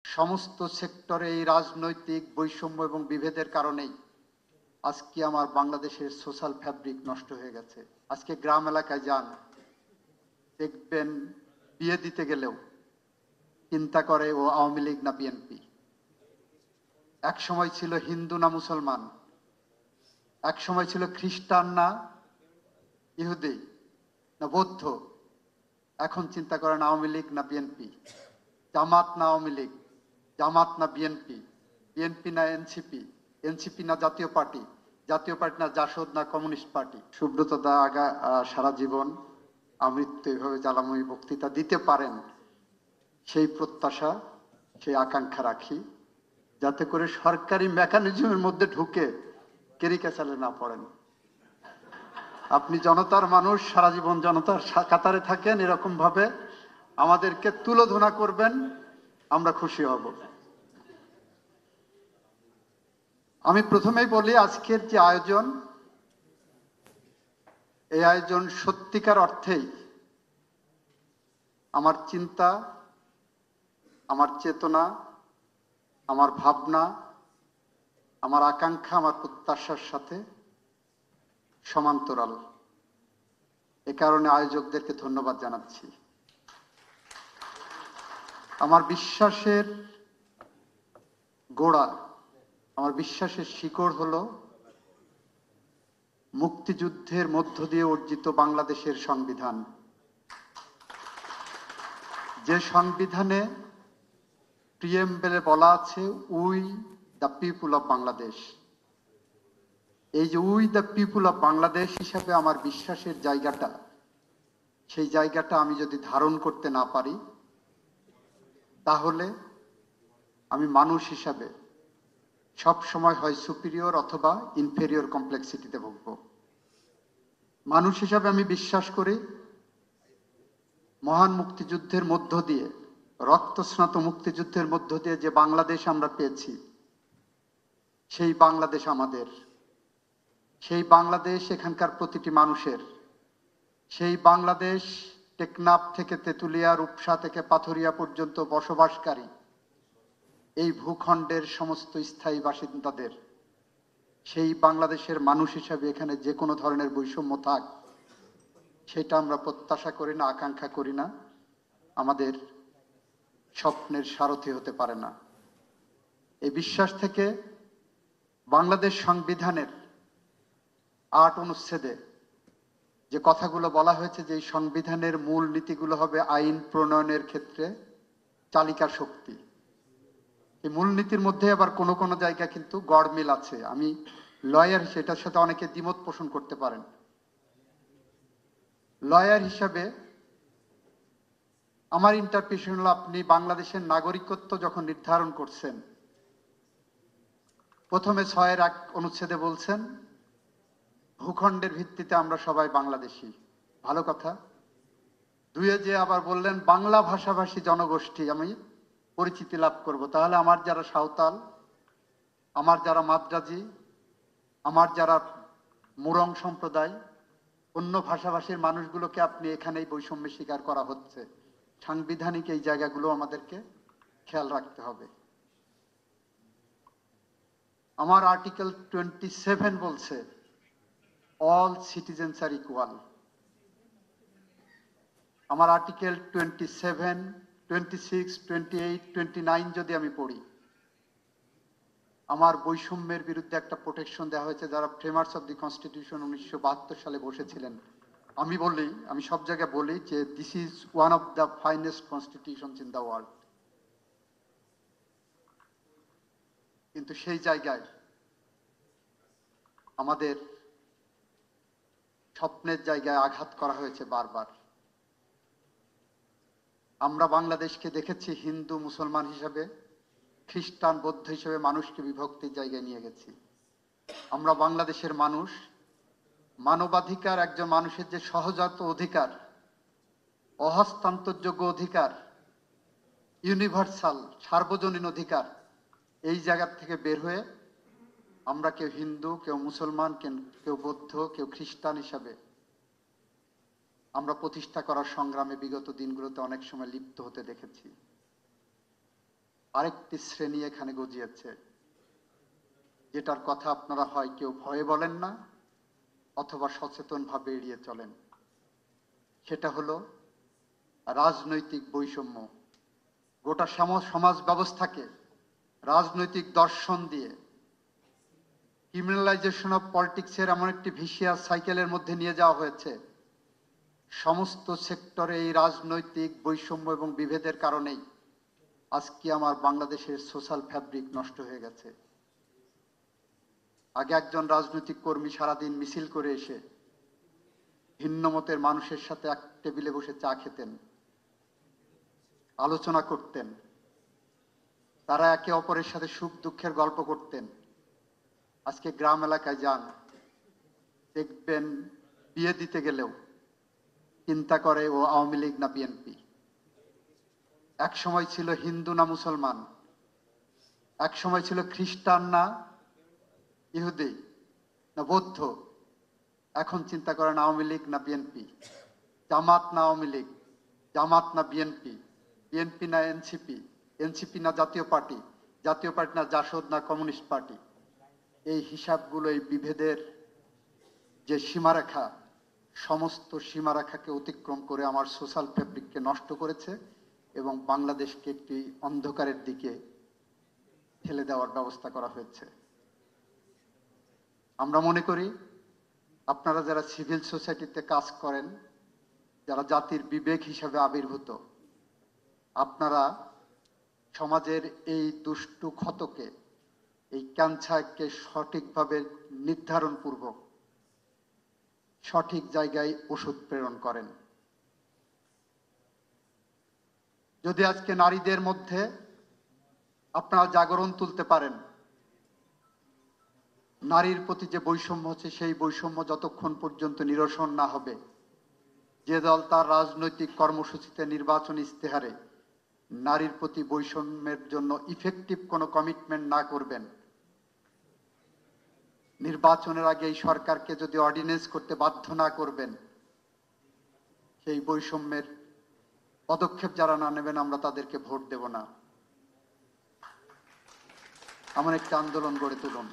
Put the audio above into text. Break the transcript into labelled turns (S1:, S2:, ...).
S1: সমস্ত সেক্টরে এই রাজনৈতিক বৈষম্য এবং বিভেদের কারণেই আজকে আমার বাংলাদেশের সোশ্যাল ফ্যাব্রিক নষ্ট হয়ে গেছে। আজকে গ্রাম এলাকায় যান, দেখবেন বিয়ে দিতে গেলেও চিন্তা করে ও আওয়ামী লীগ না বিএনপি। এক সময় ছিল হিন্দু না মুসলমান, এক সময় ছিল খ্রিস্টান না ইহুদি না বৌদ্ধ, এখন চিন্তা করেন আওয়ামী লীগ না বিএনপি, জামাত না আওয়ামী লীগ, জামাত না বিএনপি, বিএনপি না এনসিপি, এনসিপি না জাতীয় পার্টি, জাতীয় পার্টি না জাসদ না কমিউনিস্ট পার্টি। সুব্রত দা সারা জীবন আমৃত্যু এভাবে জ্বালাময়ী বক্তৃতা দিতে পারেন, সেই প্রত্যাশা সেই আকাঙ্ক্ষা রাখি, যাতে করে সরকারি মেকানিজমের মধ্যে ঢুকে ক্যারিকেচারে না পড়েন। আপনি জনতার মানুষ, সারা জীবন জনতার কাতারে থাকেন, এরকম ভাবে আমাদেরকে তুলোধনা করবেন, আমরা খুশি হব। আমি প্রথমেই বলি, আজকের যে আয়োজন, এই আয়োজন সত্যিকার অর্থেই আমার চিন্তা, আমার চেতনা, আমার ভাবনা, আমার আকাঙ্ক্ষা, আমার প্রত্যাশার সাথে সমান্তরাল। এ কারণে আয়োজকদেরকে ধন্যবাদ জানাচ্ছি। আমার বিশ্বাসের গোড়া, আমার বিশ্বাসের শিকড় হলো মুক্তিযুদ্ধের মধ্য দিয়ে অর্জিত বাংলাদেশের সংবিধান। যে সংবিধানে প্রিএম্বলে বলা আছে we the people of Bangladesh. এই যে we the people of Bangladesh হিসাবে আমার বিশ্বাসের জায়গাটা, সেই জায়গাটা আমি যদি ধারণ করতে না পারি, তাহলে আমি মানুষ হিসাবে সব সময় হয় সুপিরিয়র অথবা ইনফেরিয়র কমপ্লেক্সিটিতে ভুগব। মানুষ হিসাবে আমি বিশ্বাস করি মহান মুক্তিযুদ্ধের মধ্য দিয়ে, রক্তস্নাত মুক্তিযুদ্ধের মধ্য দিয়ে যে বাংলাদেশ আমরা পেয়েছি, সেই বাংলাদেশ আমাদের, সেই বাংলাদেশ এখানকার প্রতিটি মানুষের, সেই বাংলাদেশ টেকনাফ থেকে তেঁতুলিয়া, রূপসা থেকে পাথুরিয়া পর্যন্ত বসবাসকারী এই ভূখণ্ডের সমস্ত স্থায়ী বাসিন্দাদের। সেই বাংলাদেশের মানুষ হিসাবে এখানে যে কোনো ধরনের বৈষম্য থাক, সেটা আমরা প্রত্যাশা করি না, আকাঙ্ক্ষা করি না, আমাদের স্বপ্নের সারথি হতে পারে না। এই বিশ্বাস থেকে বাংলাদেশ সংবিধানের ৮ অনুচ্ছেদে যে কথাগুলো বলা হয়েছে, যে এই সংবিধানের মূল নীতিগুলো হবে আইন প্রণয়নের ক্ষেত্রে চালিকা শক্তি। এই মূলনীতির মধ্যে আবার কোনো কোনো জায়গা কিন্তু গড়মিল আছে। আমি লয়ার, সেটার সাথে অনেকে দ্বিমত পোষণ করতে পারেন। লয়ার হিসাবে আমার ইন্টারপ্রিটেশন হলো, আপনি বাংলাদেশের নাগরিকত্ব যখন নির্ধারণ করছেন, প্রথমে ৬-এর ১ অনুচ্ছেদে বলছেন ভূখণ্ডের ভিত্তিতে আমরা সবাই বাংলাদেশি, ভালো কথা। ২-এ যে আবার বললেন বাংলা ভাষাভাষী জনগোষ্ঠী আমি পরিচিতি লাভ করব। তাহলে আমার যারা সাঁওতাল, আমার যারা মাদ্রাজি, আমার যারা মুরং সম্প্রদায়, অন্য ভাষাভাষীর মানুষগুলোকে আপনি এখানেই বৈষম্যের শিকার করা হচ্ছে। সাংবিধানিক এই জায়গাগুলো আমাদেরকে খেয়াল রাখতে হবে। আমার আর্টিকেল 27 বলছে অল সিটিজেন্স আর ইকুয়াল। আমার আর্টিকেল 27, 26, 28, 29 যদি আমি পড়ি, আমার বৈষম্যের বিরুদ্ধে একটা প্রোটেকশন দেওয়া হয়েছে। যারা ফ্রেমার্স অফ দি কনস্টিটিউশন 1972 সালে বসেছিলেন, আমি সব জায়গায় বলি যে this is one of the finest constitution in the world. কিন্তু সেই জায়গায় আমাদের স্বপ্নের জায়গায় আঘাত করা হয়েছে বারবার। আমরা বাংলাদেশকে দেখেছি হিন্দু মুসলমান হিসাবে, খ্রিস্টান বৌদ্ধ হিসেবে মানুষকে বিভক্তির জায়গায় নিয়ে গেছি। আমরা বাংলাদেশের মানুষ, মানবাধিকার, একজন মানুষের যে সহজাত অধিকার, অহস্তান্তরযোগ্য অধিকার, ইউনিভার্সাল সার্বজনীন অধিকার, এই জায়গা থেকে বের হয়ে আমরা কেউ হিন্দু, কেউ মুসলমান, কেউ বৌদ্ধ, কেউ খ্রিস্টান হিসাবে আমরা প্রতিষ্ঠা করার সংগ্রামে বিগত দিনগুলোতে অনেক সময় লিপ্ত হতে দেখেছি। আরেকটি শ্রেণী এখানে গজিয়েছে, যেটার কথা আপনারা হয় কেউ ভয়ে বলেন না অথবা সচেতনভাবে এড়িয়ে চলেন। সেটা হলো রাজনৈতিক বৈষম্য। গোটা সমাজ ব্যবস্থাকে রাজনৈতিক দর্শন দিয়ে ক্রিমিনালাইজেশন অফ পলিটিক্সের এমন একটি ভিসিয়াস সাইকেলের মধ্যে নিয়ে যাওয়া হয়েছে। সমস্ত সেক্টরে এই রাজনৈতিক বৈষম্য এবং বিভেদের কারণেই আজকে আমার বাংলাদেশের সোশ্যাল ফ্যাব্রিক নষ্ট হয়ে গেছে। আগে একজন রাজনৈতিক কর্মী সারাদিন মিছিল করে এসে ভিন্ন মতের মানুষের সাথে এক টেবিলে বসে চা খেতেন, আলোচনা করতেন, তারা একে অপরের সাথে সুখ দুঃখের গল্প করতেন। আজকে গ্রাম এলাকায় যান, দেখবেন বিয়ে দিতে গেলেও চিন্তা করে ও আওয়ামী লীগ না বিএনপি। এক সময় ছিল হিন্দু না মুসলমান, এক সময় ছিল খ্রিস্টান না ইহুদি না বৌদ্ধ, এখন চিন্তা করেন আওয়ামী লীগ না বিএনপি, জামাত না আওয়ামী লীগ, জামাত না বিএনপি, বিএনপি না এনসিপি, এনসিপি না জাতীয় পার্টি, জাতীয় পার্টি না জাসদ না কমিউনিস্ট পার্টি। এই হিসাবগুলো এই বিভেদের যে সীমারেখা, সমস্ত সীমারেখাকে অতিক্রম করে আমার সোশ্যাল ফ্যাব্রিককে নষ্ট করেছে এবং বাংলাদেশকে একটি অন্ধকারের দিকে ঠেলে দেওয়ার ব্যবস্থা করা হয়েছে। আমরা মনে করি আপনারা যারা সিভিল সোসাইটিতে কাজ করেন, যারা জাতির বিবেক হিসাবে আবির্ভূত, আপনারা সমাজের এই দুষ্টু ক্ষতকে, এই ক্যান্সারকে সঠিকভাবে নির্ধারণ পূর্বক সঠিক জায়গায় ওষুধ প্রেরণ করেন। যদি আজকে নারীদের মধ্যে আপনারা জাগরণ তুলতে পারেন, নারীর প্রতি যে বৈষম্য হচ্ছে সেই বৈষম্য যতক্ষণ পর্যন্ত নিরসন না হবে, যে দল তার রাজনৈতিক কর্মসূচিতে নির্বাচনী ইস্তেহারে নারীর প্রতি বৈষম্যের জন্য ইফেক্টিভ কোনো কমিটমেন্ট না করবেন, নির্বাচনের আগে এই সরকারকে যদি অর্ডিন্যান্স করতে বাধ্য না করবেন, সেই বৈষম্যের পদক্ষেপ যারা না নেবেন আমরা তাদেরকে ভোট দেব না। এমন একটা আন্দোলন গড়ে তুলুন।